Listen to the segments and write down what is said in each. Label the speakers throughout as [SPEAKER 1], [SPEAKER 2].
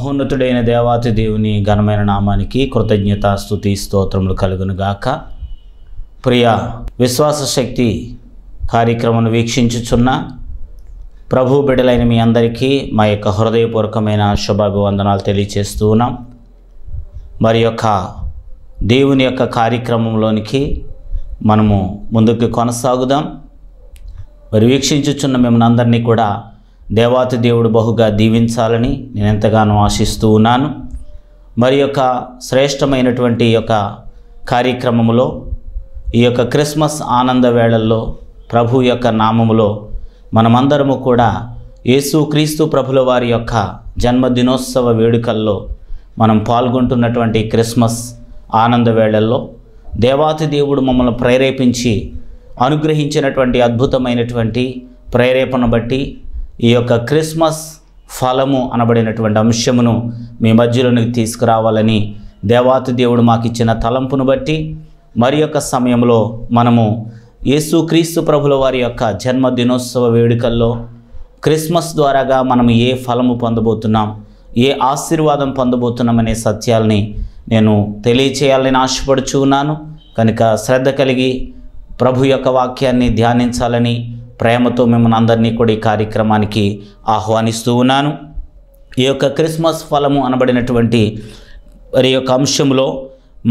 [SPEAKER 1] మహోన్నతుడైన దేవాతి దేవుని ఘనమైన నామానికి కృతజ్ఞత స్తుతి స్తోత్రములు కలుగును గాక. ప్రియ విశ్వాస శక్తి కార్యక్రమం వీక్షించుచున్న ప్రభు బిడ్డలైన మీ అందరికీ మా యొక్క హృదయపూర్వకమైన శుభాభివందనాలు తెలియచేస్తూ ఉన్నాం. మరి యొక్క దేవుని యొక్క కార్యక్రమంలోనికి మనము ముందుకు కొనసాగుదాం. మరి వీక్షించుచున్న మిమ్మల్ని అందరినీ కూడా దేవాతి దేవుడు బహుగా దీవించాలని నేను ఎంతగానో ఆశిస్తూ ఉన్నాను. మరి యొక్క శ్రేష్టమైనటువంటి యొక్క కార్యక్రమములో ఈ యొక్క క్రిస్మస్ ఆనంద వేళల్లో ప్రభు యొక్క నామములో మనమందరము కూడా యేసుక్రీస్తు ప్రభుల వారి యొక్క జన్మదినోత్సవ వేడుకల్లో మనం పాల్గొంటున్నటువంటి క్రిస్మస్ ఆనంద వేళల్లో దేవాతి దేవుడు మమ్మల్ని ప్రేరేపించి అనుగ్రహించినటువంటి అద్భుతమైనటువంటి ప్రేరేపణ బట్టి ఈ యొక్క క్రిస్మస్ ఫలము అనబడినటువంటి అంశమును మీ మధ్యలోనికి తీసుకురావాలని దేవాతి దేవుడు మాకు ఇచ్చిన తలంపును బట్టి మరి యొక్క సమయంలో మనము యేసుక్రీస్తు ప్రభుల వారి యొక్క జన్మదినోత్సవ వేడుకల్లో క్రిస్మస్ ద్వారాగా మనం ఏ ఫలము పొందబోతున్నాం, ఏ ఆశీర్వాదం పొందబోతున్నాం అనే సత్యాల్ని నేను తెలియచేయాలని ఆశపడుచు ఉన్నాను. కనుక శ్రద్ధ కలిగి ప్రభు యొక్క వాక్యాన్ని ధ్యానించాలని ప్రేమతో మిమ్మల్ని అందరినీ కూడా ఈ కార్యక్రమానికి ఆహ్వానిస్తూ ఉన్నాను. ఈ యొక్క క్రిస్మస్ ఫలము అనబడినటువంటి మరి యొక్క అంశంలో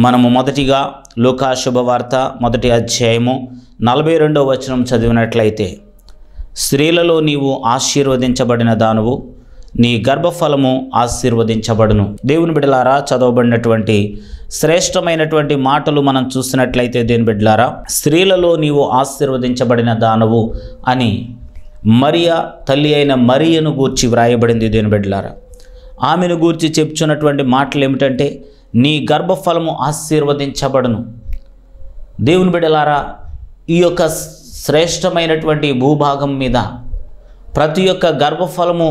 [SPEAKER 1] మనము మొదటిగా లూకా శుభవార్త 1వ అధ్యాయము 42వ వచనం చదివినట్లయితే, స్త్రీలలో నీవు ఆశీర్వదించబడిన దానవు, నీ గర్భఫలము ఆశీర్వదించబడును. దేవుని బిడ్డలారా, చదవబడినటువంటి శ్రేష్టమైనటువంటి మాటలు మనం చూసినట్లయితే దేవుని బిడ్డలారా, స్త్రీలలో నీవు ఆశీర్వదించబడిన దానవు అని మరియా తల్లి అయిన మరియను గూర్చి వ్రాయబడింది. దేవుని బిడ్డలారా, ఆమెను గూర్చి చెప్తున్నటువంటి మాటలు ఏమిటంటే, నీ గర్భఫలము ఆశీర్వదించబడును. దేవుని బిడ్డలారా, ఈ యొక్క శ్రేష్టమైనటువంటి భూభాగం మీద ప్రతి ఒక్క గర్భఫలము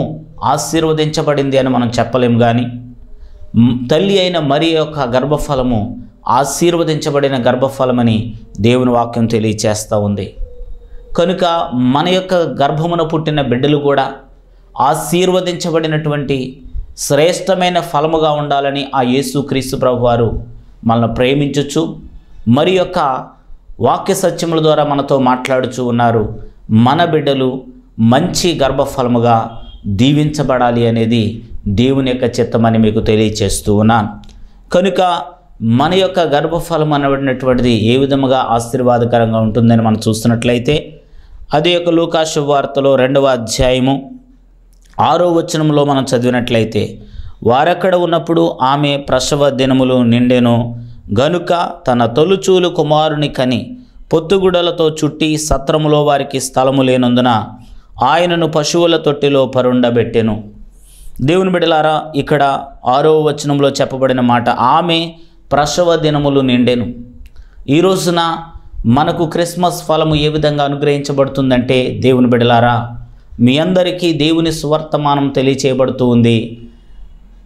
[SPEAKER 1] ఆశీర్వదించబడింది అని మనం చెప్పలేము. కానీ తల్లి అయిన మరియ యొక్క గర్భఫలము ఆశీర్వదించబడిన గర్భఫలమని దేవుని వాక్యం తెలియచేస్తూ ఉంది. కనుక మన యొక్క గర్భమున పుట్టిన బిడ్డలు కూడా ఆశీర్వదించబడినటువంటి శ్రేష్టమైన ఫలముగా ఉండాలని ఆ యేసుక్రీస్తు ప్రభు వారు మనల్ని ప్రేమించచ్చు, మరి యొక్క వాక్య సత్యముల ద్వారా మనతో మాట్లాడుచూ ఉన్నారు. మన బిడ్డలు మంచి గర్భఫలముగా దీవించబడాలి అనేది దేవుని యొక్క చిత్తమని మీకు తెలియచేస్తూ ఉన్నాను. కనుక మన యొక్క గర్భఫలం అనబడినటువంటిది ఏ విధముగా ఆశీర్వాదకరంగా ఉంటుందని మనం చూస్తున్నట్లయితే, అదే యొక్క లూకా శుభవార్తలో 2వ అధ్యాయము 6వ వచనంలో మనం చదివినట్లయితే, వారక్కడ ఉన్నప్పుడు ఆమె ప్రసవ దినములు నిండెను గనుక తన తొలుచూలు కుమారుని కని పొత్తుగుడలతో చుట్టి సత్రములో వారికి స్థలము లేనందున ఆయనను పశువుల తొట్టిలో పరుండబెట్టెను. దేవుని బిడ్డలారా, ఇక్కడ 6వ వచనంలో చెప్పబడిన మాట, ఆమె ప్రసవ దినములు నిండెను. ఈ రోజున మనకు క్రిస్మస్ ఫలము ఏ విధంగా అనుగ్రహించబడుతుందంటే, దేవుని బిడ్డలారా, మీ అందరికీ దేవుని సువర్తమానం తెలియచేయబడుతూ ఉంది.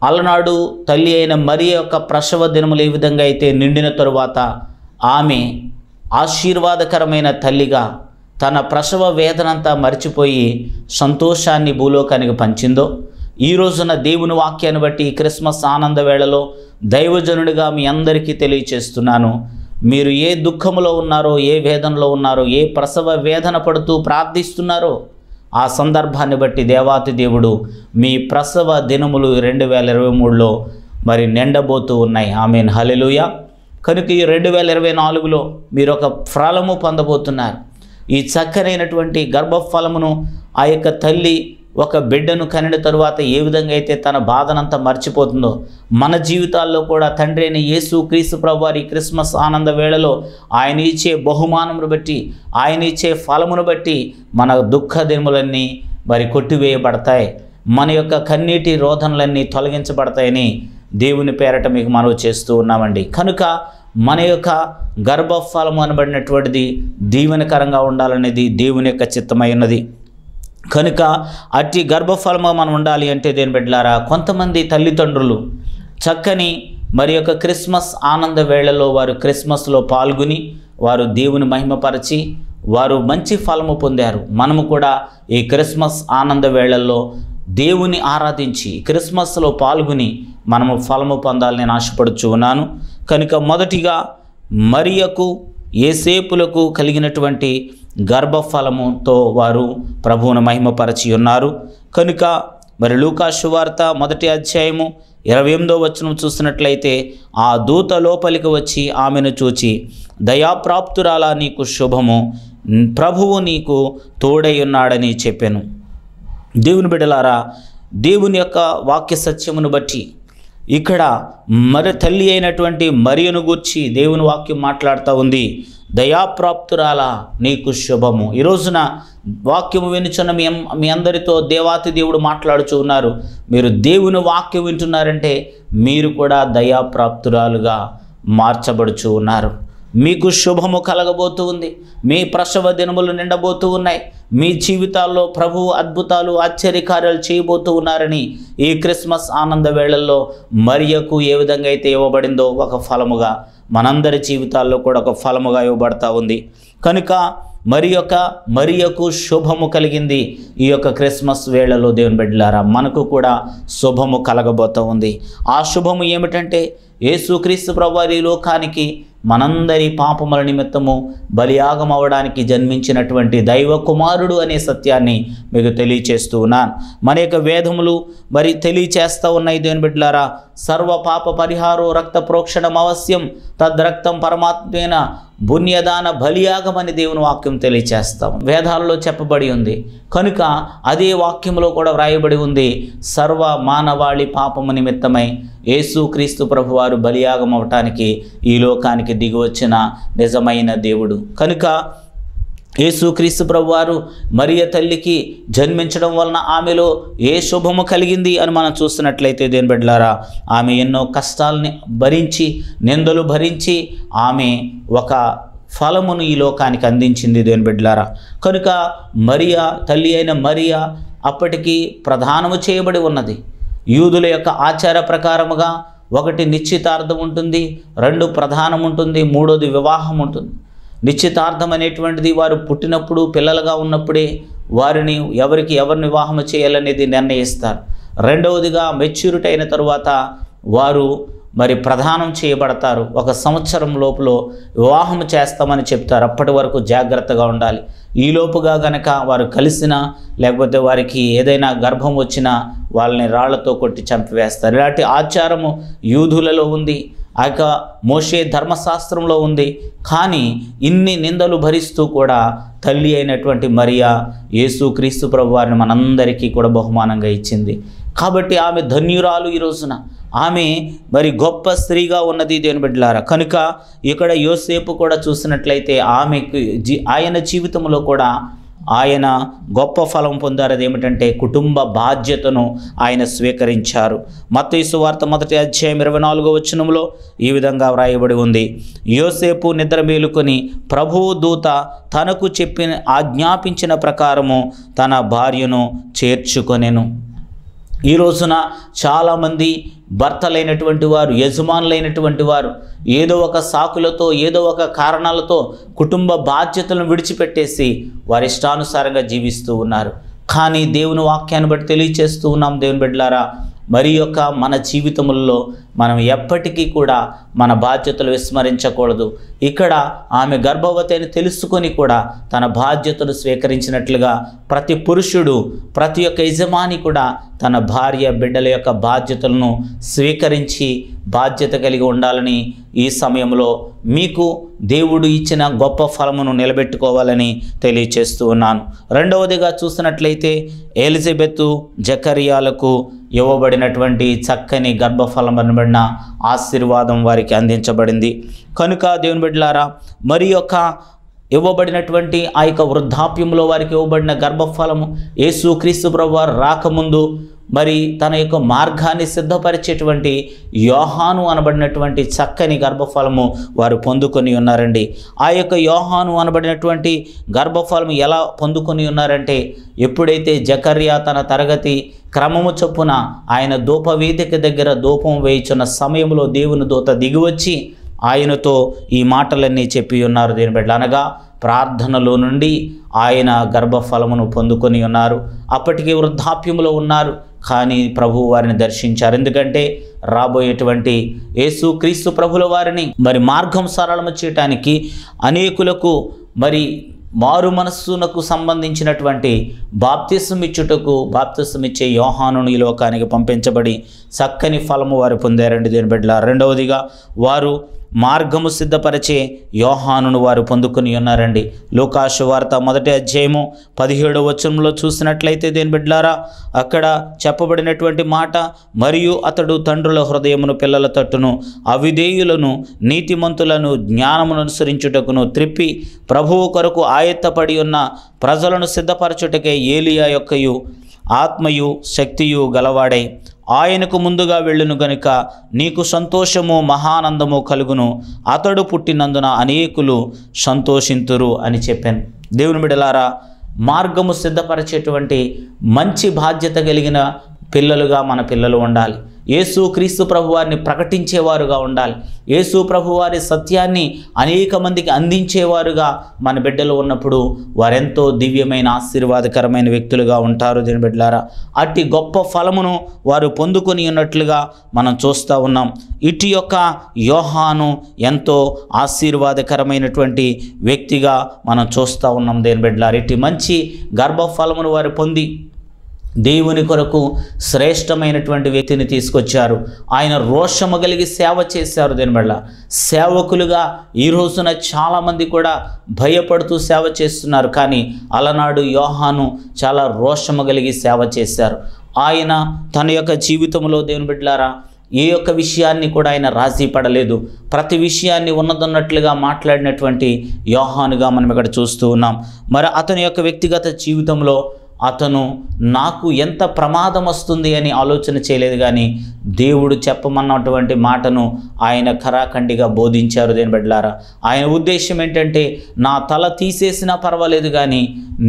[SPEAKER 1] అలనాడు తల్లి అయిన మరియ యొక్క ప్రసవ దినములు ఏ విధంగా అయితే నిండిన తరువాత ఆమె ఆశీర్వాదకరమైన తల్లిగా తన ప్రసవ వేదనంతా మర్చిపోయి సంతోషాన్ని భూలోకానికి పంచిందో, ఈ రోజున దేవుని వాక్యాన్ని బట్టి ఈ క్రిస్మస్ ఆనంద వేళలో దైవజనుడిగా మీ అందరికీ తెలియచేస్తున్నాను. మీరు ఏ దుఃఖములో ఉన్నారో, ఏ వేదనలో ఉన్నారో, ఏ ప్రసవ వేదన పడుతూ ప్రార్థిస్తున్నారో, ఆ సందర్భాన్ని బట్టి దేవాతి దేవుడు మీ ప్రసవ దినములు 2023లో మరి నిండబోతూ ఉన్నాయి. ఆమేన్, హల్లెలూయా. కనుక ఈ 2024లో మీరు ఒక ఫలము పొందబోతున్నారు. ఈ చక్కనైనటువంటి గర్భఫలమును ఆ యొక్క తల్లి ఒక బిడ్డను కనిన తరువాత ఏ విధంగా అయితే తన బాధనంతా మర్చిపోతుందో, మన జీవితాల్లో కూడా తండ్రి అయిన యేసుక్రీస్తు ప్రభు వారి క్రిస్మస్ ఆనంద వేళలో ఆయన ఇచ్చే బహుమానమును బట్టి, ఆయన ఇచ్చే ఫలమును బట్టి మన దుఃఖ దినములన్నీ మరి కొట్టివేయబడతాయి, మన యొక్క కన్నీటి రోదనలన్నీ తొలగించబడతాయని దేవుని పేరట మీకు మనవి చేస్తూ ఉన్నామండి. కనుక మన యొక్క గర్భఫలము అనబడినటువంటిది దీవెనకరంగా ఉండాలనేది దేవుని యొక్క చిత్తమై ఉన్నది. కనుక అట్టి గర్భఫలముగా మనం ఉండాలి అంటే దేని బిడ్డలారా, కొంతమంది తల్లిదండ్రులు చక్కని మరి యొక్క క్రిస్మస్ ఆనంద వేళలో వారు క్రిస్మస్లో పాల్గొని వారు దేవుని వారు మంచి ఫలము పొందారు. మనము కూడా ఈ క్రిస్మస్ ఆనంద వేళల్లో దేవుని ఆరాధించి క్రిస్మస్లో పాల్గొని మనము ఫలము పొందాలని ఆశపడుచు ఉన్నాను. కనుక మొదటిగా మరియకు యోసేపులకు కలిగినటువంటి గర్భఫలముతో వారు ప్రభువును మహిమపరచి ఉన్నారు. కనుక మరి లూకా సువార్త 1వ అధ్యాయము 28వ వచనం చూసినట్లయితే, ఆ దూత లోపలికి వచ్చి ఆమెను చూచి, దయాప్రాప్తురాలా, నీకు శుభము, ప్రభువు నీకు తోడై ఉన్నాడని చెప్పాను. దేవుని బిడ్డలారా, దేవుని యొక్క వాక్య సత్యమును బట్టి ఇక్కడ తల్లి అయినటువంటి మరియను గూర్చి దేవుని వాక్యం మాట్లాడుతూ ఉంది. దయాప్రాప్తురాలా, నీకు శుభము. ఈ రోజున వాక్యము వినుచున్న మీ అందరితో దేవాతి దేవుడు మాట్లాడుచూ ఉన్నారు. మీరు దేవుని వాక్యం వింటున్నారంటే మీరు కూడా దయాప్రాప్తురాలుగా మార్చబడుచు ఉన్నారు. మీకు శుభము కలగబోతూ ఉంది. మీ ప్రసవ దినములు నిండబోతూ ఉన్నాయి. మీ జీవితాల్లో ప్రభువు అద్భుతాలు ఆశ్చర్యకార్యాలు చేయబోతూ ఉన్నారని ఈ క్రిస్మస్ ఆనంద వేళల్లో మరియకు ఏ విధంగా అయితే ఇవ్వబడిందో ఒక ఫలముగా మనందరి జీవితాల్లో కూడా ఒక ఫలముగా ఇవ్వబడతా ఉంది. కనుక మరియకు శుభము కలిగింది. ఈ యొక్క క్రిస్మస్ వేళలో దేవుని బిడ్డలారా, మనకు కూడా శుభము కలగబోతూ ఉంది. ఆ శుభము ఏమిటంటే, యేసుక్రీస్తు ప్రభువారు ఈ లోకానికి మనందరి పాపముల నిమిత్తము బలియాగం అవ్వడానికి జన్మించినటువంటి దైవ కుమారుడు అనే సత్యాన్ని మీకు తెలియచేస్తూ ఉన్నాను. మన యొక్క వేదములు మరి తెలియచేస్తూ ఉన్నాయి. దేవుని బిడ్డలారా, సర్వ పాప పరిహారో రక్త ప్రోక్షణం అవశ్యం, తద్రక్తం పరమాత్మేన పుణ్యదాన బలియాగమని దేవుని వాక్యం తెలియచేస్తాం. వేదాలలో చెప్పబడి ఉంది. కనుక అదే వాక్యంలో కూడా వ్రాయబడి ఉంది, సర్వ మానవాళి పాపము నిమిత్తమై యేసుక్రీస్తు ప్రభువారు బలియాగం అవటానికి ఈ లోకానికి దిగివచ్చిన నిజమైన దేవుడు. కనుక యేసుక్రీస్తు ప్రభువారు మరియ తల్లికి జన్మించడం వలన ఆమెలో ఏ శుభము కలిగింది అని మనం చూస్తున్నట్లయితే దేవుని బిడ్డలారా, ఆమె ఎన్నో కష్టాలని భరించి, నిందలు భరించి ఆమె ఒక ఫలమును ఈ లోకానికి అందించింది దేవుని బిడ్డలారా. కనుక మరియా, తల్లి అయిన మరియా అప్పటికి ప్రధానము చేయబడి ఉన్నది. యూదుల యొక్క ఆచార ప్రకారముగా 1 నిశ్చితార్థం ఉంటుంది, 2 ప్రధానం ఉంటుంది, 3వది వివాహం ఉంటుంది. నిశ్చితార్థం అనేటువంటిది వారు పుట్టినప్పుడు పిల్లలుగా ఉన్నప్పుడే వారిని ఎవరిని వివాహం చేయాలనేది నిర్ణయిస్తారు. 2వదిగా మెచ్యూరిటీ అయిన తరువాత వారు మరి ప్రదానం చేయబడతారు. 1 సంవత్సరం లోపల వివాహం చేస్తామని చెప్తారు. అప్పటి వరకు జాగ్రత్తగా ఉండాలి. ఈలోపుగా గనక వారు కలిసినా లేకపోతే వారికి ఏదైనా గర్భం వచ్చినా వాళ్ళని రాళ్లతో కొట్టి చంపివేస్తారు. ఇలాంటి ఆచారము యూదులలో ఉంది. ఆ యొక్క మోషే ధర్మశాస్త్రంలో ఉంది. కానీ ఇన్ని నిందలు భరిస్తూ కూడా తల్లి అయినటువంటి మరియా యేసుక్రీస్తు ప్రభువారిని మనందరికీ కూడా బహుమానంగా ఇచ్చింది. కాబట్టి ఆమె ధన్యురాలు. ఈ రోజున ఆమె మరి గొప్ప స్త్రీగా ఉన్నది దేవుని బిడ్డలారా. కనుక ఇక్కడ యోసేపు కూడా చూసినట్లయితే ఆయన జీవితంలో కూడా ఆయన గొప్ప ఫలం పొందారు. అదేమిటంటే కుటుంబ బాధ్యతను ఆయన స్వీకరించారు. మత్తయి సువార్త 1వ అధ్యాయం 24వ వచనంలో ఈ విధంగా వ్రాయబడి ఉంది, యోసేపు నిద్ర మేలుకొని ప్రభువు దూత తనకు ఆజ్ఞాపించిన ప్రకారము తన భార్యను చేర్చుకొనెను. ఈ రోజున చాలామంది భర్తలైనటువంటి వారు, యజమానులైనటువంటి వారు ఏదో ఒక సాకులతో, ఏదో ఒక కారణాలతో కుటుంబ బాధ్యతలను విడిచిపెట్టేసి వారి ఇష్టానుసారంగా జీవిస్తూ ఉన్నారు. కానీ దేవుని వాక్యాన్ని బట్టి తెలియచేస్తూ ఉన్నాం దేవుని బిడ్డలారా, మన జీవితములలో మనం ఎప్పటికీ కూడా మన బాధ్యతలు విస్మరించకూడదు. ఇక్కడ ఆమె గర్భవతి అని తెలుసుకొని కూడా తన బాధ్యతను స్వీకరించినట్లుగా ప్రతి పురుషుడు, ప్రతి ఒక్క యజమాని కూడా తన భార్య బిడ్డల యొక్క బాధ్యతలను స్వీకరించి బాధ్యత కలిగి ఉండాలని ఈ సమయంలో మీకు దేవుడు ఇచ్చిన గొప్ప ఫలమును నిలబెట్టుకోవాలని తెలియచేస్తూ ఉన్నాను. 2వదిగా చూసినట్లయితే ఎలిజబెత్ జకరియాలకు ఇవ్వబడినటువంటి చక్కని గర్భఫలం అనబడిన ఆశీర్వాదం వారికి అందించబడింది. కనుక దేవుని బిడ్డలారా, ఇవ్వబడినటువంటి ఆ యొక్క వృద్ధాప్యంలో వారికి ఇవ్వబడిన గర్భఫలము యేసుక్రీస్తు ప్రభువారు రాకముందు తన యొక్క మార్గాన్ని సిద్ధపరిచేటువంటి యోహాను అనబడినటువంటి చక్కని గర్భఫలము వారు పొందుకొని ఉన్నారండి. ఆ యొక్క యోహాను అనబడినటువంటి గర్భఫలము ఎలా పొందుకొని ఉన్నారంటే, ఎప్పుడైతే జకర్యా తన తరగతి క్రమము చొప్పున ఆయన ధూపవేదిక దగ్గర ధూపం వేయుచున్న సమయంలో దేవుని దూత దిగివచ్చి ఆయనతో ఈ మాటలన్నీ చెప్పి ఉన్నారు. దీని బిడ్డ అనగా ప్రార్థనలో నుండి ఆయన గర్భఫలమును పొందుకొని ఉన్నారు. అప్పటికి వృద్ధాప్యములో ఉన్నారు, కానీ ప్రభువు వారిని దర్శించారు. ఎందుకంటే రాబోయేటువంటి యేసుక్రీస్తు ప్రభుల వారిని మరి మార్గం సరళము చేయటానికి అనేకులకు మరి మారు మనస్సునకు సంబంధించినటువంటి బాప్తిసం ఇచ్చే యోహానును ఈ లోకానికి పంపించబడి చక్కని ఫలము వారు పొందారండి దేవుని బిడ్డలారా. రెండవదిగా వారు మార్గము సిద్ధపరిచే యోహానును వారు పొందుకొని ఉన్నారండి. లూకా సువార్త 1వ అధ్యాయము 17వ వచనంలో చూసినట్లయితే దేవుని బిడ్డలారా, అక్కడ చెప్పబడినటువంటి మాట, మరియు అతడు తండ్రుల హృదయమును పిల్లల తట్టును అవిధేయులను నీతిమంతులను జ్ఞానమును అనుసరించుటకును త్రిప్పి ప్రభువు కొరకు ఆయత్తపడి ఉన్న ప్రజలను సిద్ధపరచుటకే ఏలియా యొక్కయు ఆత్మయు శక్తియు గలవాడై ఆయనకు ముందుగా వెళ్ళును గనుక నీకు సంతోషము మహానందము కలుగును, అతడు పుట్టినందున అనేకులు సంతోషింతురు అని చెప్పాను. దేవుని బిడ్డలారా, మార్గము సిద్ధపరిచేటువంటి మంచి బాధ్యత కలిగిన పిల్లలుగా మన పిల్లలు ఉండాలి. యేసుక్రీస్తు ప్రభువారిని ప్రకటించేవారుగా ఉండాలి. యేసు ప్రభువారి సత్యాన్ని అనేక మందికి అందించేవారుగా మన బిడ్డలు ఉన్నప్పుడు వారెంతో దివ్యమైన ఆశీర్వాదకరమైన వ్యక్తులుగా ఉంటారు. దీని బిడ్డలారా, అట్టి గొప్ప ఫలమును వారు పొందుకొని ఉన్నట్లుగా మనం చూస్తూ ఉన్నాం. ఇటు యొక్క యోహాను ఎంతో ఆశీర్వాదకరమైనటువంటి వ్యక్తిగా మనం చూస్తూ ఉన్నాం. దేని బిడ్డలారా, ఇటు మంచి గర్భఫలమును వారు పొంది దేవుని కొరకు శ్రేష్టమైనటువంటి వ్యక్తిని తీసుకొచ్చారు. ఆయన రోషము కలిగి సేవ చేశారు. దీని వల్ల సేవకులుగా ఈ రోజున చాలామంది కూడా భయపడుతూ సేవ చేస్తున్నారు, కానీ అలనాడు యోహాను చాలా రోషము కలిగి సేవ చేశారు. ఆయన తన యొక్క జీవితంలో దేవుని బిడ్డలారా ఏ యొక్క విషయాన్ని కూడా ఆయన రాజీ పడలేదు. ప్రతి విషయాన్ని ఉన్నదన్నట్లుగా మాట్లాడినటువంటి యోహానుగా మనం ఇక్కడ చూస్తూ ఉన్నాం. మరి అతని యొక్క వ్యక్తిగత జీవితంలో అతను నాకు ఎంత ప్రమాదం వస్తుంది అని ఆలోచన చేయలేదు, కానీ దేవుడు చెప్పమన్నటువంటి మాటను ఆయన ఖరాఖండిగా బోధించారు. దేని బిడ్డలారా, ఆయన ఉద్దేశం ఏంటంటే నా తల తీసేసినా పర్వాలేదు, కానీ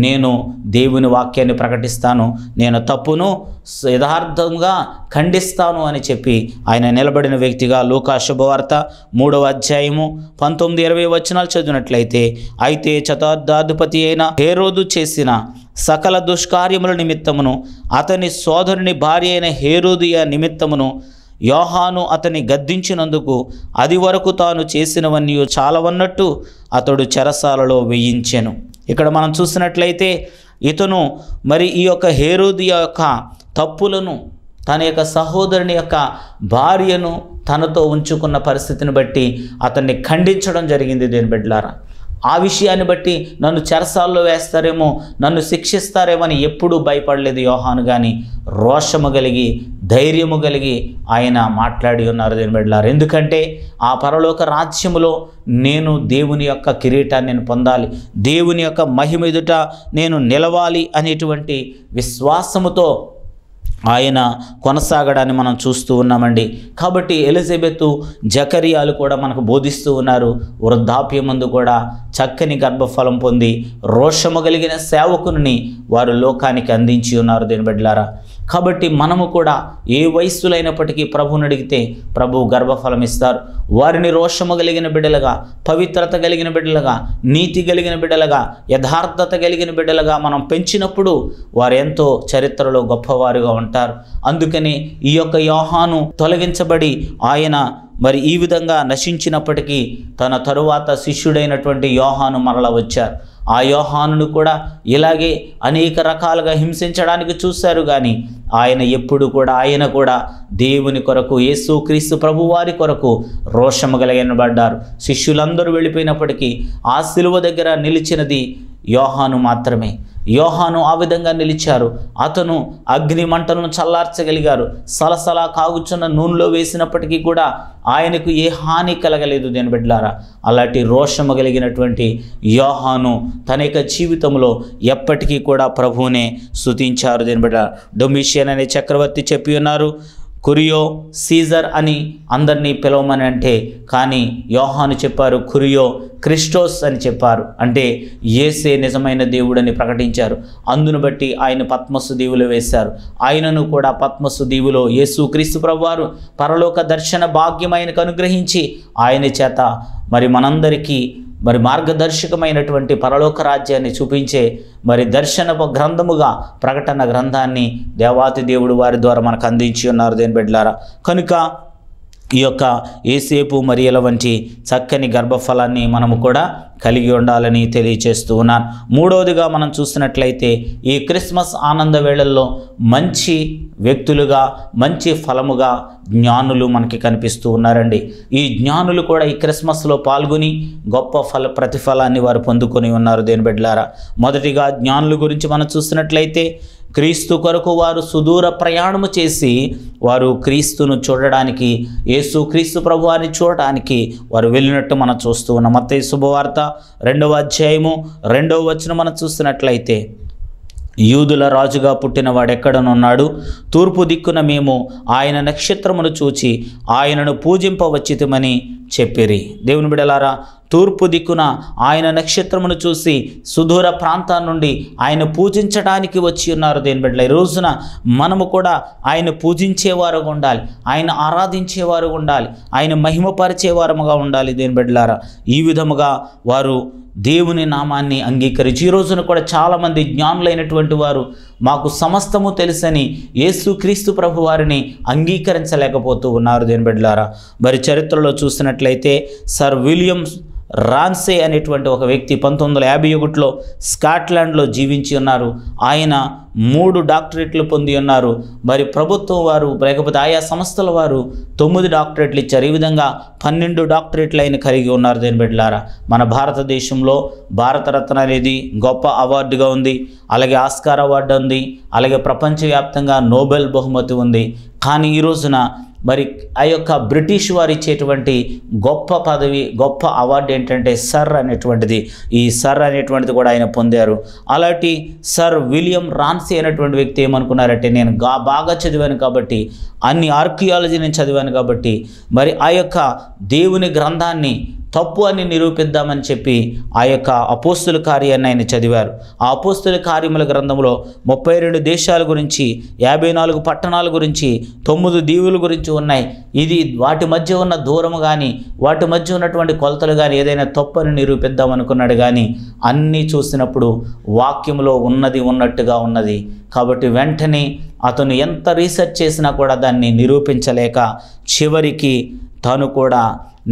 [SPEAKER 1] నేను దేవుని వాక్యాన్ని ప్రకటిస్తాను, నేను తప్పును యథార్థంగా ఖండిస్తాను అని చెప్పి ఆయన నిలబడిన వ్యక్తిగా లూకా శుభవార్త 3వ అధ్యాయము 19-20 వచనాలు చదివినట్లయితే, అయితే శతాబ్దాధిపతి అయిన హేరోదు చేసిన సకల దుష్కార్యముల నిమిత్తమును అతని సోదరుని భార్య అయిన హేరోదియ నిమిత్తమును యోహాను అతని గద్దించినందుకు అది వరకు తాను చేసినవన్నీ చాలవన్నట్టు అతడు చెరసాలలో వేయించెను. ఇక్కడ మనం చూసినట్లయితే ఇతను మరి ఈ యొక్క హేరోదియ యొక్క తప్పులను, తన యొక్క సహోదరుని యొక్క భార్యను తనతో ఉంచుకున్న పరిస్థితిని బట్టి అతన్ని ఖండించడం జరిగింది. దేని బిడ్డలారా, ఆ విషయాన్ని బట్టి నన్ను చెరసాల్లో వేస్తారేమో, నన్ను శిక్షిస్తారేమో అని ఎప్పుడూ భయపడలేదు యోహాను, కానీ రోషము కలిగి ధైర్యము కలిగి ఆయన మాట్లాడి ఉన్నారు. దేని బిడ్డలారా, ఎందుకంటే ఆ పరలోక రాజ్యములో నేను దేవుని యొక్క కిరీటాన్ని నేను పొందాలి, దేవుని యొక్క మహిమ ఎదుట నేను నిలవాలి అనేటువంటి విశ్వాసముతో ఆయన కొనసాగడాన్ని మనం చూస్తూ ఉన్నామండి. కాబట్టి ఎలిజబెత్, జకరియాలు కూడా మనకు బోధిస్తూ ఉన్నారు. వృద్ధాప్యమందు కూడా చక్కని గర్భఫలం పొంది రోషము కలిగిన సేవకుని వారు లోకానికి అందించి ఉన్నారు. దేని బిడ్డలారా, కాబట్టి మనము కూడా ఏ వయస్సులో అయినప్పటికీ ప్రభువుని అడిగితే ప్రభువు గర్భఫలం ఇస్తారు. వారిని రోషము కలిగిన బిడ్డలుగా, పవిత్రత కలిగిన బిడ్డలుగా, నీతి కలిగిన బిడ్డలుగా, యథార్థత కలిగిన బిడ్డలుగా మనం పెంచినప్పుడు వారు ఎంతో చరిత్రలో గొప్పవారుగా ఉంటారు. అందుకని ఈ యొక్క యోహాను తొలగించబడి ఆయన మరి ఈ విధంగా నశించినప్పటికీ తన తరువాత శిష్యుడైనటువంటి యోహాను మరల వచ్చారు. ఆ యోహానును కూడా ఇలాగే అనేక రకాలుగా హింసించడానికి చూశారు, కానీ ఆయన కూడా దేవుని కొరకు, యేసుక్రీస్తు ప్రభువారి కొరకు రోషము కలిగినబడ్డారు. శిష్యులందరూ వెళ్ళిపోయినప్పటికీ ఆ సిలువ దగ్గర నిలిచినది యోహాను మాత్రమే. యోహాను ఆ విధంగా నిలిచారు. అతను అగ్ని మంటలను చల్లార్చగలిగారు. సలసలా కాగుచున్న నూనెలో వేసినప్పటికీ కూడా ఆయనకు ఏ హాని కలగలేదు. దేని బిడ్డలారా, అలాంటి రోషము కలిగినటువంటి యోహాను తన యొక్క జీవితంలో ఎప్పటికీ కూడా ప్రభువునే స్తుతించారు. దేని బిడ్డ, డొమిషియన్ అనే చక్రవర్తి చెప్పి ఉన్నారు, కురియో సీజర్ అని అందరినీ పిలవమని అంటే, కానీ యోహాను చెప్పారు కురియో క్రిస్టోస్ అని చెప్పారు. అంటే యేసే నిజమైన దేవుడని ప్రకటించారు. అందును బట్టి ఆయన పద్మసు దీవులు వేశారు. ఆయనను కూడా పద్మసు దీవులో యేసుక్రీస్తు ప్రభువారు పరలోక దర్శన భాగ్యం ఆయనకు అనుగ్రహించి ఆయన చేత మరి మనందరికీ మరి మార్గదర్శకమైనటువంటి పరలోక రాజ్యాన్ని చూపించే మరి దర్శన గ్రంథముగా ప్రకటన గ్రంథాన్ని దేవాతి దేవుడు వారి ద్వారా మనకు అందించి ఉన్నారు దేని బిడ్డలారా. కనుక ఈ యొక్క యేసేపు మరియల వంటి చక్కని గర్భఫలాన్ని మనము కూడా కలిగి ఉండాలని తెలియచేస్తూ ఉన్నాను. మూడవదిగా మనం చూసినట్లయితే ఈ క్రిస్మస్ ఆనంద వేళల్లో మంచి వ్యక్తులుగా మంచి ఫలముగా జ్ఞానులు మనకి కనిపిస్తూ ఉన్నారండి. ఈ జ్ఞానులు కూడా ఈ క్రిస్మస్లో పాల్గొని గొప్ప ప్రతిఫలాన్ని వారు పొందుకొని ఉన్నారు దేని బిడ్డలారా. మొదటిగా జ్ఞానుల గురించి మనం చూసినట్లయితే క్రీస్తు కొరకు వారు సుదూర ప్రయాణము చేసి వారు క్రీస్తును చూడడానికి, యేసు క్రీస్తు ప్రభువారిని చూడడానికి వారు వెళ్ళినట్టు మనం చూస్తూ ఉన్నాం. మత్తయి శుభవార్త 2వ అధ్యాయము 2వ వచనం మనం చూసినట్లయితే, యూదుల రాజుగా పుట్టిన వాడెక్కడనున్నాడు? తూర్పు దిక్కున మేము ఆయన నక్షత్రమును చూచి ఆయనను పూజింపవచ్చితిమని చెప్పిరి. దేవుని బిడలారా, తూర్పు దిక్కున ఆయన నక్షత్రమును చూసి సుదూర ప్రాంతాల నుండి ఆయన పూజించడానికి వచ్చి ఉన్నారు దేని బిడ్డల. ఈ రోజున మనము కూడా ఆయన పూజించేవారుగా ఉండాలి, ఆయన ఆరాధించేవారు ఉండాలి, ఆయన మహిమపరిచేవారముగా ఉండాలి దేని బిడ్డలారా. ఈ విధముగా వారు దేవుని నామాన్ని అంగీకరించి, ఈ రోజున కూడా చాలామంది జ్ఞానులైనటువంటి వారు మాకు సమస్తము తెలుసని యేసుక్రీస్తు ప్రభు వారిని అంగీకరించలేకపోతూ ఉన్నారు దేని బిడ్డలారా. మరి చరిత్రలో చూసినట్లయితే సర్ విలియం రాన్సే అనేటువంటి ఒక వ్యక్తి 1951లో స్కాట్లాండ్లో జీవించి ఉన్నారు. ఆయన 3 డాక్టరేట్లు పొంది ఉన్నారు. మరి ప్రభుత్వం వారు లేకపోతే ఆయా సంస్థల వారు 9 డాక్టరేట్లు ఇచ్చారు. ఈ విధంగా 12 డాక్టరేట్లు ఆయన కలిగి ఉన్నారు దేని బిడ్డలారా. మన భారతదేశంలో భారతరత్న అనేది గొప్ప అవార్డుగా ఉంది, అలాగే ఆస్కార్ అవార్డు ఉంది, అలాగే ప్రపంచవ్యాప్తంగా నోబెల్ బహుమతి ఉంది. కానీ ఈ రోజున మరి ఆ యొక్క బ్రిటిష్ వారు ఇచ్చేటువంటి గొప్ప పదవి, గొప్ప అవార్డు ఏంటంటే సర్ అనేటువంటిది. ఈ సర్ అనేటువంటిది కూడా ఆయన పొందారు. అలాంటి సర్ విలియం రాన్సీ అనేటువంటి వ్యక్తి ఏమనుకున్నారంటే, నేను బాగా చదివాను కాబట్టి, అన్ని ఆర్కియాలజీ నేను చదివాను కాబట్టి, మరి ఆ యొక్క దేవుని గ్రంథాన్ని తప్పు అని నిరూపిద్దామని చెప్పి ఆ యొక్క అపోస్తుల కార్యాన్ని ఆయన చదివారు. ఆ అపోస్తుల కార్యముల గ్రంథంలో 32 దేశాల గురించి, 54 పట్టణాల గురించి, 9 దీవుల గురించి ఉన్నాయి. ఇది వాటి మధ్య ఉన్న దూరము కానీ, వాటి మధ్య ఉన్నటువంటి కొలతలు కానీ ఏదైనా తప్పు అని నిరూపిద్దాం అనుకున్నాడు. కానీ అన్నీ చూసినప్పుడు వాక్యంలో ఉన్నది ఉన్నట్టుగా ఉన్నది. కాబట్టి వెంటనే అతను ఎంత రీసెర్చ్ చేసినా కూడా దాన్ని నిరూపించలేక చివరికి తను కూడా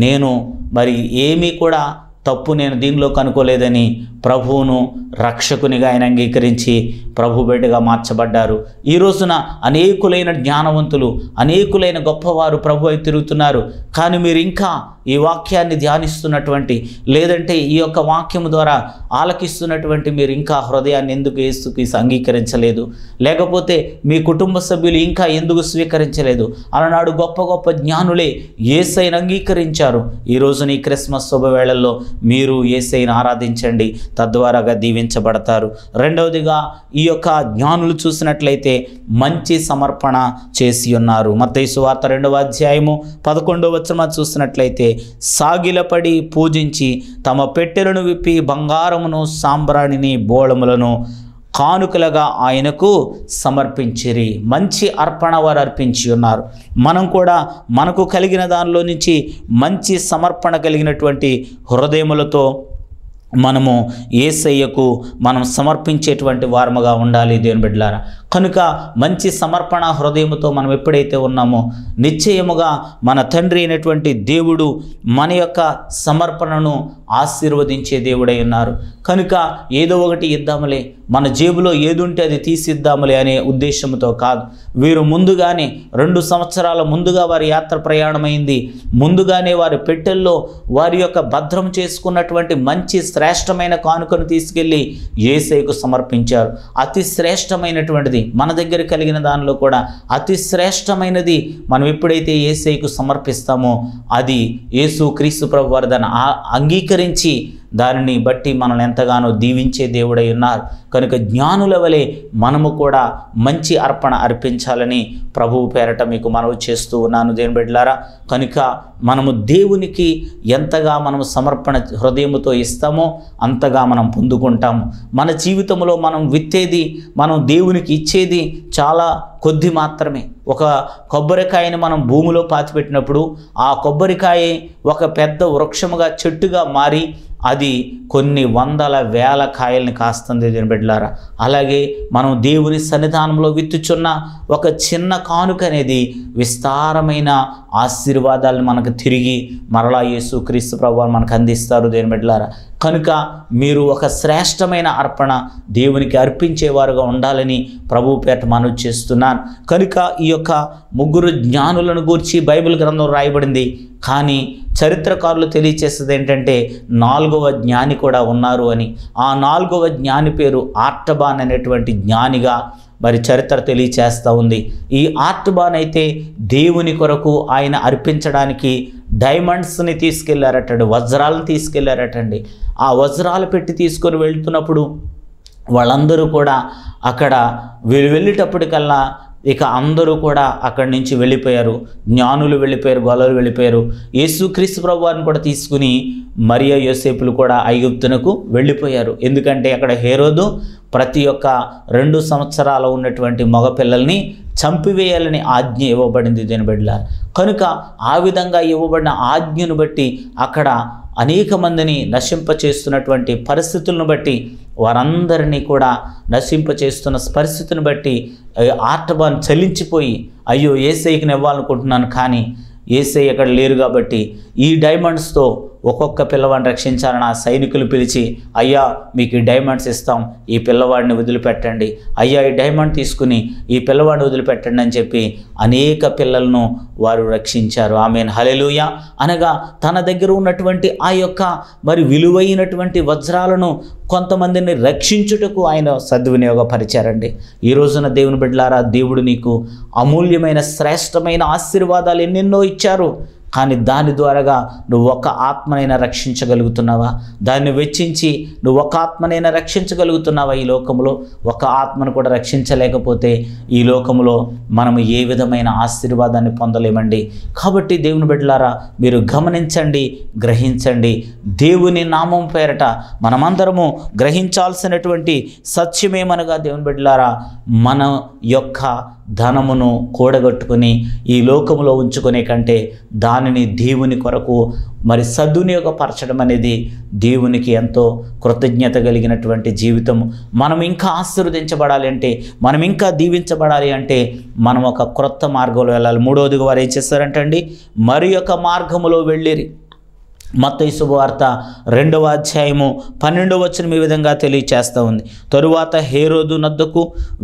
[SPEAKER 1] నేను మరి ఏమీ కూడా తప్పు నేను దీనిలో కనుక్కోలేదని ప్రభువును రక్షకునిగా ఆయన అంగీకరించి ప్రభు బిడ్డగా మార్చబడ్డారు. ఈ రోజున అనేకులైన జ్ఞానవంతులు, అనేకులైన గొప్పవారు ప్రభు అయి తిరుగుతున్నారు. కానీ మీరు ఇంకా ఈ వాక్యాన్ని ధ్యానిస్తున్నటువంటి, లేదంటే ఈ యొక్క వాక్యం ద్వారా ఆలకిస్తున్నటువంటి మీరు ఇంకా హృదయాన్ని ఎందుకు యేసుకి అంగీకరించలేదు? లేకపోతే మీ కుటుంబ సభ్యులు ఇంకా ఎందుకు స్వీకరించలేదు? అలనాడు గొప్ప గొప్ప జ్ఞానులే యేసయ్యను అంగీకరించారు. ఈ రోజున ఈ క్రిస్మస్ శుభవేళల్లో మీరు యేసయ్యను ఆరాధించండి, తద్వారాగా దీవించబడతారు. రెండవదిగా ఈ యొక్క జ్ఞానులు చూసినట్లయితే మంచి సమర్పణ చేసి ఉన్నారు. మత్తయి సువార్త 2వ అధ్యాయము 11వ వచనం చూసినట్లయితే, సాగిలపడి పూజించి తమ పెట్టెలను విప్పి బంగారమును, సాంబ్రాణిని, బోళములను కానుకలుగా ఆయనకు సమర్పించిరి. మంచి అర్పణ వారు అర్పించి ఉన్నారు. మనం కూడా మనకు కలిగిన దానిలో నుంచి మంచి సమర్పణ కలిగినటువంటి హృదయములతో మనము యేసయ్యకు మనం సమర్పించేటువంటి వారముగా ఉండాలి దేవుని బిడ్డలారా. కనుక మంచి సమర్పణ హృదయముతో మనం ఎప్పుడైతే ఉన్నామో నిశ్చయముగా మన తండ్రి అయినటువంటి దేవుడు మన యొక్క సమర్పణను ఆశీర్వదించే దేవుడై ఉన్నారు. కనుక ఏదో ఒకటి ఇద్దాములే, మన జేబులో ఏదుంటే అది తీసిద్దాములే అనే ఉద్దేశంతో కాదు. వీరు ముందుగానే 2 సంవత్సరాల ముందుగా వారి యాత్ర ప్రయాణమైంది. ముందుగానే వారి పెట్టెల్లో వారి యొక్క భద్రం చేసుకున్నటువంటి మంచి శ్రేష్టమైన కానుకను తీసుకెళ్ళి యేసయ్యకు సమర్పించారు. అతి శ్రేష్టమైనటువంటిది మన దగ్గర కలిగిన దానిలో కూడా అతి శ్రేష్టమైనది మనం ఎప్పుడైతే యేసయ్యకు సమర్పిస్తామో అది యేసు క్రీస్తు ప్రభు వారు దాన్ని అంగీకరించి దానిని బట్టి మనల్ని ఎంతగానో దీవించే దేవుడై ఉన్నారు. కనుక జ్ఞానుల వలె మనము కూడా మంచి అర్పణ అర్పించాలని ప్రభువు పేరట మీకు మనవి చేస్తూ ఉన్నాను దేవుని బిడ్డలారా. కనుక మనము దేవునికి ఎంతగా మనము సమర్పణ హృదయముతో ఇస్తామో అంతగా మనం పొందుకుంటాము. మన జీవితంలో మనం విత్తేది, మనం దేవునికి ఇచ్చేది చాలా కొద్ది మాత్రమే. ఒక కొబ్బరికాయని మనం భూమిలో పాతిపెట్టినప్పుడు ఆ కొబ్బరికాయ ఒక పెద్ద వృక్షముగా, చెట్టుగా మారి అది కొన్ని వందల వేల కాయల్ని కాస్తుంది దీని బిడ్డలారా. అలాగే మనం దేవుని సన్నిధానంలో విత్తుచున్న ఒక చిన్న కానుక అనేది విస్తారమైన ఆశీర్వాదాలను మనకు తిరిగి మరలా యేసుక్రీస్తు ప్రభువు మనకు అందిస్తారు దీని బిడ్డలారా. కనుక మీరు ఒక శ్రేష్టమైన అర్పణ దేవునికి అర్పించేవారుగా ఉండాలని ప్రభువు పేట మనవి చేస్తున్నాను. కనుక ఈ యొక్క ముగ్గురు జ్ఞానులను గూర్చి బైబిల్ గ్రంథం రాయబడింది. కానీ చరిత్రకారులు తెలియచేసేది ఏంటంటే 4వ జ్ఞాని కూడా ఉన్నారు అని. ఆ 4వ జ్ఞాని పేరు ఆర్టబాన్ అనేటువంటి జ్ఞానిగా మరి చరిత్ర తెలియచేస్తూ ఉంది. ఈ ఆర్టబాన్ అయితే దేవుని కొరకు ఆయన అర్పించడానికి డైమండ్స్ని తీసుకెళ్లారటండి, వజ్రాలను తీసుకెళ్లారటండి. ఆ వజ్రాలు పెట్టి తీసుకొని వెళ్తున్నప్పుడు వాళ్ళందరూ కూడా అక్కడ వెళ్ళేటప్పటికల్లా ఇక అందరూ కూడా అక్కడి నుంచి వెళ్ళిపోయారు. జ్ఞానులు వెళ్ళిపోయారు, గొల్లలు వెళ్ళిపోయారు. యేసుక్రీస్తు ప్రభువారిని కూడా తీసుకుని మరియా యోసేపులు కూడా ఐగుప్తునకు వెళ్ళిపోయారు. ఎందుకంటే అక్కడ హేరోదు ప్రతి ఒక్క 2 సంవత్సరాలు ఉన్నటువంటి మగపిల్లల్ని చంపివేయాలని ఆజ్ఞ ఇవ్వబడింది దీని బిడ్డలారా. కనుక ఆ విధంగా ఇవ్వబడిన ఆజ్ఞను బట్టి అక్కడ అనేక మందిని నశింపచేస్తున్నటువంటి పరిస్థితులను బట్టి వారందరినీ కూడా నశింపచేస్తున్న పరిస్థితిని బట్టి ఆర్టబాన్ చలించిపోయి అయ్యో యేసయ్యకి ఇవ్వాలనుకుంటున్నాను, కానీ యేసయ్య అక్కడ లేరు కాబట్టి ఈ డైమండ్స్తో ఒక్కొక్క పిల్లవాడిని రక్షించాలని ఆ సైనికులు పిలిచి, అయ్యా మీకు ఈ డైమండ్స్ ఇస్తాం, ఈ పిల్లవాడిని వదిలిపెట్టండి, అయ్యా ఈ డైమండ్ తీసుకుని ఈ పిల్లవాడిని వదిలిపెట్టండి అని చెప్పి అనేక పిల్లలను వారు రక్షించారు. ఆమేన్, హల్లెలూయా. అనగా తన దగ్గర ఉన్నటువంటి ఆ యొక్క మరి విలువైనటువంటి వజ్రాలను కొంతమందిని రక్షించుటకు ఆయన సద్వినియోగపరిచారండి. ఈ రోజున దేవుని బిడ్డలారా, దేవుడు నీకు అమూల్యమైన శ్రేష్టమైన ఆశీర్వాదాలు ఎన్నెన్నో ఇచ్చారు. కానీ దాని ద్వారాగా నువ్వు ఒక ఆత్మనైనా రక్షించగలుగుతున్నావా? దాన్ని వెచ్చించి నువ్వు ఒక ఆత్మనైనా రక్షించగలుగుతున్నావా? ఈ లోకంలో ఒక ఆత్మను కూడా రక్షించలేకపోతే ఈ లోకంలో మనం ఏ విధమైన ఆశీర్వాదాన్ని పొందలేమండి. కాబట్టి దేవుని బిడ్డలారా, మీరు గమనించండి, గ్రహించండి. దేవుని నామం పేరట మనమందరము గ్రహించాల్సినటువంటి సత్యమేమనగా దేవుని బిడ్డలారా, మన యొక్క ధనమును కూడగట్టుకుని ఈ లోకంలో ఉంచుకునే కంటే దానిని దేవుని కొరకు మరి సద్వినియోగపరచడం అనేది దేవునికి ఎంతో కృతజ్ఞత కలిగినటువంటి జీవితం. మనం ఇంకా ఆశీర్వదించబడాలి అంటే, మనం ఇంకా దీవించబడాలి అంటే మనం ఒక క్రొత్త మార్గంలో వెళ్ళాలి. 3వదిగా వారు ఏం చేస్తారంటండి, మరి యొక్క మార్గములో వెళ్ళిరి. మత్తయి శుభవార్త 2వ అధ్యాయము 12వ వచనం ఈ విధంగా తెలియచేస్తూ ఉంది. తరువాత హేరోదు నద్దకు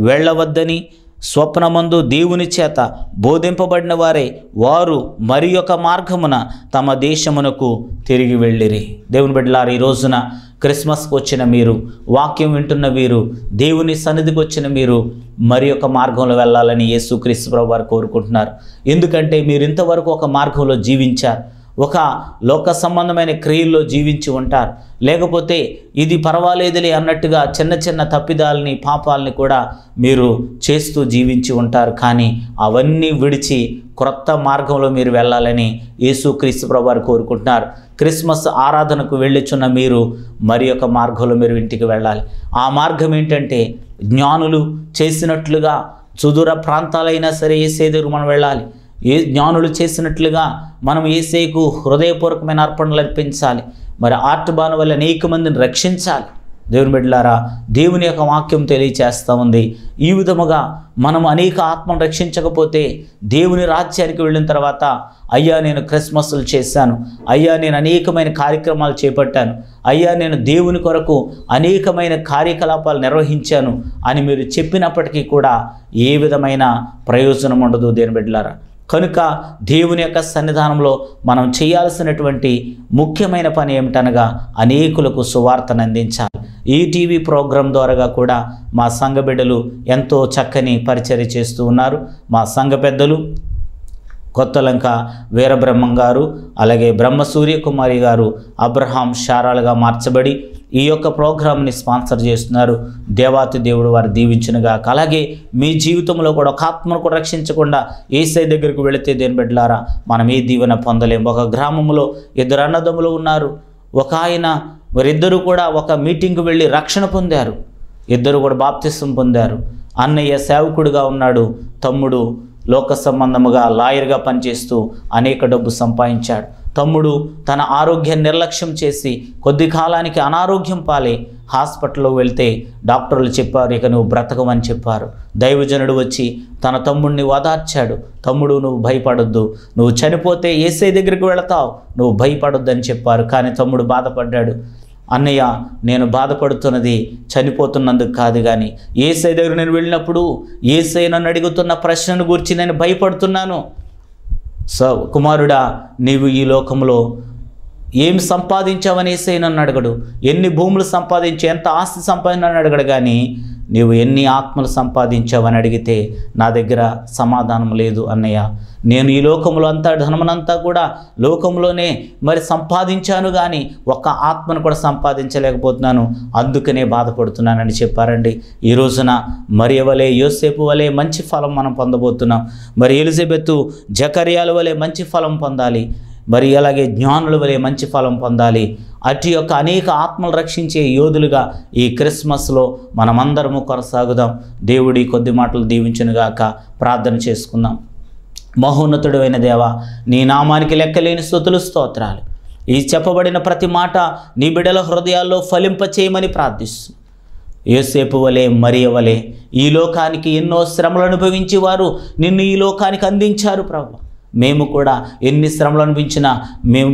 [SPEAKER 1] వెళ్ళవద్దని స్వప్నమందు దేవుని చేత బోధింపబడిన వారే వారు మరి యొక్క మార్గమున తమ దేశమునకు తిరిగి వెళ్ళిరి. దేవుని బిడ్డలారా, ఈ రోజున క్రిస్మస్కి వచ్చిన మీరు, వాక్యం వింటున్న వీరు, దేవుని సన్నిధికి వచ్చిన మీరు మరి యొక్క మార్గంలో వెళ్ళాలని యేసుక్రీస్తు ప్రభువు వారు కోరుకుంటున్నారు. ఎందుకంటే మీరు ఇంతవరకు ఒక మార్గంలో జీవించారు, ఒక లోక సంబంధమైన క్రియల్లో జీవించి ఉంటారు. లేకపోతే ఇది పర్వాలేదులే అన్నట్టుగా చిన్న చిన్న తప్పిదాలని, పాపాలని కూడా మీరు చేస్తూ జీవించి ఉంటారు. కానీ అవన్నీ విడిచి క్రొత్త మార్గంలో మీరు వెళ్ళాలని యేసుక్రీస్తు ప్రభువు వారు కోరుకుంటున్నారు. క్రిస్మస్ ఆరాధనకు వెళ్ళుచున్న మీరు మరి యొక్క మార్గంలో మీరు ఇంటికి వెళ్ళాలి. ఆ మార్గం ఏంటంటే, జ్ఞానులు చేసినట్లుగా సుదూర ప్రాంతాలైనా సరే యేసయ్య దగ్గరకు మనం వెళ్ళాలి. జ్ఞానులు చేసినట్లుగా మనం యేసయ్యకు హృదయపూర్వకమైన అర్పణలు అర్పించాలి. మరి ఆర్టబాను వల్ల అనేక మందిని రక్షించాలి. దేవుని బిడ్డలారా, దేవుని యొక్క వాక్యం తెలియచేస్తూ ఉంది. ఈ విధముగా మనం అనేక ఆత్మను రక్షించకపోతే దేవుని రాజ్యానికి వెళ్ళిన తర్వాత, అయ్యా నేను క్రిస్మస్లు చేశాను, అయ్యా నేను అనేకమైన కార్యక్రమాలు చేపట్టాను, అయ్యా నేను దేవుని కొరకు అనేకమైన కార్యకలాపాలు నిర్వహించాను అని మీరు చెప్పినప్పటికీ కూడా ఏ విధమైన ప్రయోజనం ఉండదు దేవుని బిడ్డలారా. కనుక దేవుని యొక్క సన్నిధానంలో మనం చేయాల్సినటువంటి ముఖ్యమైన పని ఏమిటనగా అనేకులకు సువార్తను అందించాలి. ఈ టీవీ ప్రోగ్రాం ద్వారా కూడా మా సంఘ బిడ్డలు ఎంతో చక్కని పరిచర్య చేస్తూ ఉన్నారు. మా సంఘ పెద్దలు కొత్తలంక వీరబ్రహ్మం గారు, అలాగే బ్రహ్మ సూర్యకుమారి గారు అబ్రహాం శారాలుగా మార్చబడి ఈ యొక్క ప్రోగ్రామ్ని స్పాన్సర్ చేస్తున్నారు. దేవాతి దేవుడు వారు దీవించునుగా. అలాగే మీ జీవితంలో కూడా ఒక ఆత్మను కూడా రక్షించకుండా యేసయ్య దగ్గరికి వెళితే దేని బిడ్డలారా మనం ఏ దీవెన పొందలేము. ఒక గ్రామంలో 2 అన్నదమ్ములు ఉన్నారు. ఒక ఆయన వారిద్దరూ కూడా ఒక మీటింగ్కి వెళ్ళి రక్షణ పొందారు. 2 కూడా బాప్తిసం పొందారు. అన్నయ్య సేవకుడిగా ఉన్నాడు, తమ్ముడు లోక సంబంధముగా లాయర్గా పనిచేస్తూ అనేక డబ్బు సంపాదించాడు. తమ్ముడు తన ఆరోగ్యాన్ని నిర్లక్ష్యం చేసి కొద్ది కాలానికి అనారోగ్యం పాలై హాస్పిటల్లో వెళ్తే డాక్టర్లు చెప్పారు, ఇక నువ్వు బ్రతకమని చెప్పారు. దైవజనుడు వచ్చి తన తమ్ముడిని ఓదార్చాడు. తమ్ముడు, నువ్వు భయపడొద్దు, నువ్వు చనిపోతే యేసయ్య దగ్గరికి వెళతావు, నువ్వు భయపడొద్దు అని చెప్పారు. కానీ తమ్ముడు బాధపడ్డాడు. అన్నయ్య, నేను బాధపడుతున్నది చనిపోతున్నందుకు కాదు, కానీ యేసయ్య దగ్గర నేను వెళ్ళినప్పుడు యేసయ్య నన్ను అడుగుతున్న ప్రశ్నను గురించి నేను భయపడుతున్నాను. కుమారుడా, నీవు ఈ లోకంలో ఏం సంపాదించావని యేసయ్య నన్ను అడగడు. ఎన్ని భూములు సంపాదించి, ఎంత ఆస్తి సంపాదించని అడగడు. కానీ నీవు ఎన్ని ఆత్మలు సంపాదించావని అడిగితే నా దగ్గర సమాధానం లేదు అన్నయ్య. నేను ఈ లోకంలో అంతా ధనమనంతా కూడా లోకంలోనే మరి సంపాదించాను, కానీ ఒక్క ఆత్మను కూడా సంపాదించలేకపోతున్నాను, అందుకనే బాధపడుతున్నానని చెప్పారండి. ఈ రోజున మరియ వలె, యోసేపు వలె మంచి ఫలం మనం పొందబోతున్నాం. మరి ఎలిజబెత్, జకర్యాల వలె మంచి ఫలం పొందాలి. మరి అలాగే జ్ఞానుల వలె మంచి ఫలం పొందాలి. అటు యొక్క అనేక ఆత్మలు రక్షించే యోధులుగా ఈ క్రిస్మస్లో మనమందరము కొనసాగుదాం. దేవుడి కొద్ది మాటలు దీవించునుగాక. ప్రార్థన చేసుకుందాం. మహోన్నతుడు అయిన దేవా, నీ నామానికి లెక్కలేని స్తుతులు, స్తోత్రాలు. ఈ చెప్పబడిన ప్రతి మాట నీ బిడ్డల హృదయాల్లో ఫలింపచేయమని ప్రార్థిస్తున్నాం. యోసేపు వలె, మరియ వలె ఈ లోకానికి ఎన్నో శ్రమలు అనుభవించి వారు నిన్ను ఈ లోకానికి అందించారు ప్రభువా. మేము కూడా ఎన్ని శ్రమలు అనిపించినా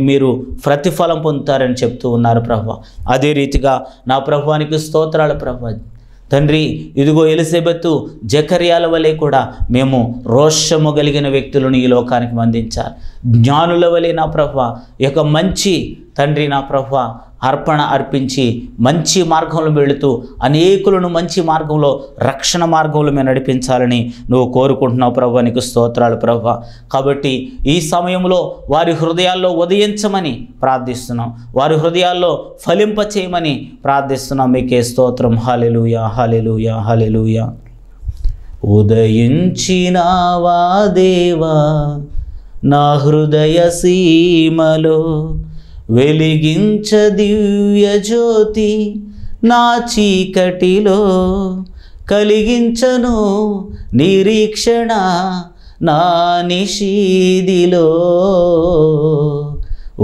[SPEAKER 1] మీరు ప్రతిఫలం పొందుతారని చెప్తూ ఉన్నారు ప్రభువా. అదే రీతిగా నా ప్రభువానికి స్తోత్రాలు ప్రభువా. తండ్రి, ఇదిగో ఎలిజబెత్, జకర్యాల వలె కూడా మేము రోషము కలిగిన వ్యక్తులను ఈ లోకానికి అందించాలి. జ్ఞానుల వలె నా ప్రభువా యొక్క మంచి తండ్రి నా ప్రభువా అర్పణ అర్పించి మంచి మార్గంలో వెళుతూ అనేకులను మంచి మార్గంలో, రక్షణ మార్గంలో మేము నడిపించాలని నువ్వు కోరుకుంటున్నావు ప్రభువా. నీకు స్తోత్రాలు ప్రభువా. కాబట్టి ఈ సమయంలో వారి హృదయాల్లో ఉదయించమని ప్రార్థిస్తున్నాం, వారి హృదయాల్లో ఫలింపచేయమని ప్రార్థిస్తున్నాం. మీకే స్తోత్రం. హల్లెలూయా, హల్లెలూయా, హల్లెలూయా. ఉదయించినావా దేవా నా హృదయ సీమలో, వెలిగించ దివ్య జ్యోతి నా చీకటిలో, కలిగించను నిరీక్షణ నా నిషీదిలో.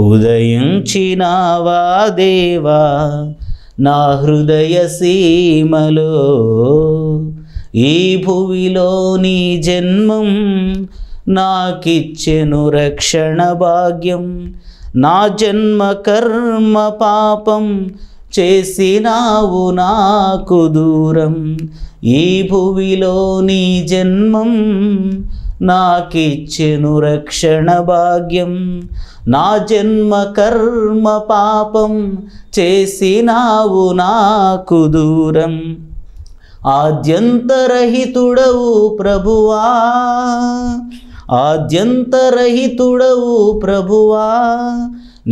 [SPEAKER 1] ఉదయించినావా దేవా నా హృదయ సీమలో, ఈ భువిలో నీ జన్మం నాకిచ్చెను రక్షణ భాగ్యం. నా జన్మ కర్మ పాపం చేసినావు నాకు దూరం. ఈ భువిలో నీ జన్మం నాకిచ్చెను రక్షణ భాగ్యం. నా జన్మ కర్మ పాపం చేసినావు నాకు దూరం. ఆద్యంతరహితుడవు ప్రభువా, ఆద్యంతరహితుడవు ప్రభువా,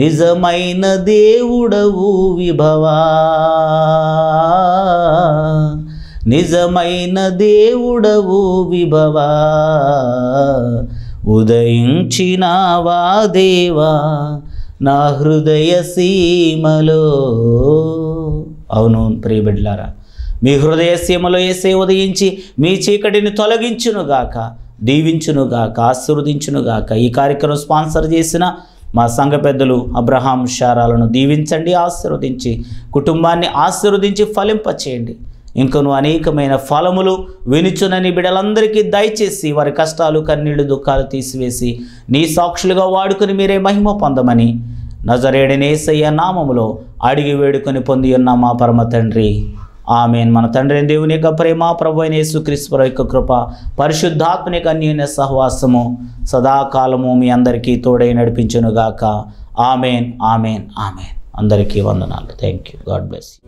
[SPEAKER 1] నిజమైన దేవుడవు విభవా, నిజమైన దేవుడవు విభవా. ఉదయించినావా దేవా నా హృదయ సీమలో. అవును ప్రియబిడ్డలారా, మీ హృదయ సీమలో యేసయ్య ఉదయించి మీ చీకటిని తొలగించునుగాక, దీవించునుగాక, ఆశీర్వదించునుగాక. ఈ కార్యక్రమం స్పాన్సర్ చేసిన మా సంఘ పెద్దలు అబ్రహాం షారాలను దీవించండి, ఆశీర్వదించి కుటుంబాన్ని ఆశీర్వదించి ఫలింపచేయండి. ఇంకను అనేకమైన ఫలములు వినుచునని బిడ్డలందరికీ దయచేసి వారి కష్టాలు, కన్నీళ్లు, దుఃఖాలు తీసివేసి నీ సాక్షులుగా వాడుకుని మీరే మహిమ పొందమని నజరేయుడైన యేసయ్య నామములో అడిగి వేడుకొని పొంది ఉన్న మా పరమ తండ్రి, ఆమేన్. మన తండ్రి దేవుని యొక్క ప్రేమ, ప్రభు అయిన యేసుక్రీస్తు యొక్క కృప, పరిశుద్ధాత్మ యొక్క అన్యోన్య సహవాసము సదాకాలము మీ అందరికీ తోడై నడిపించునుగాక. ఆమేన్, ఆమేన్, ఆమేన్. అందరికీ వందనాలు. Thank you. God bless you.